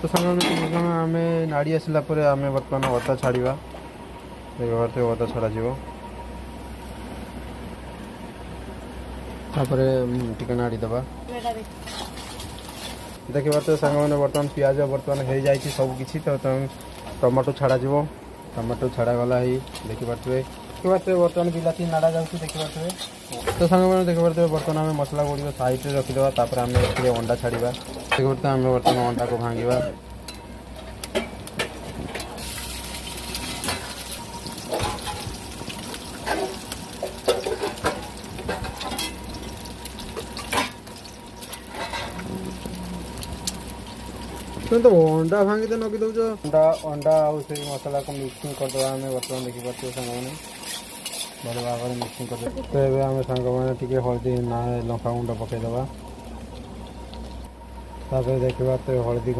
तो सामने आम नाड़ी आसला आम बर्तमान अदा छाड़ा देखिए अदा छड़ा टे नाड़ी दबा देखिए सांग मैंने बर्तमान पियाज बर्तमान हो जाए सबकि तो टमाटो छड़ा टमाटो छड़ा गला देखिए बर्तमान बिलाती नाड़ा जाऊँगी देखिए तो सांग मैंने देखिए बर्तमान आम मसला गुड़ साइड में रखीदे आम अंडा छाड़ा देखिए आम बर्तमान अंडा को भांगा तुम तो अंडा भांगी तो नकी दौच अंडा आउ से मसला को मिक्सिंग करदे आम बर्तमान देखिए सांग मैंने भल भाव में मिक्सिंग कर तो ये आम सांग मैंने हल्दी ना लंका गुंड पकईदे देखिए हल्दी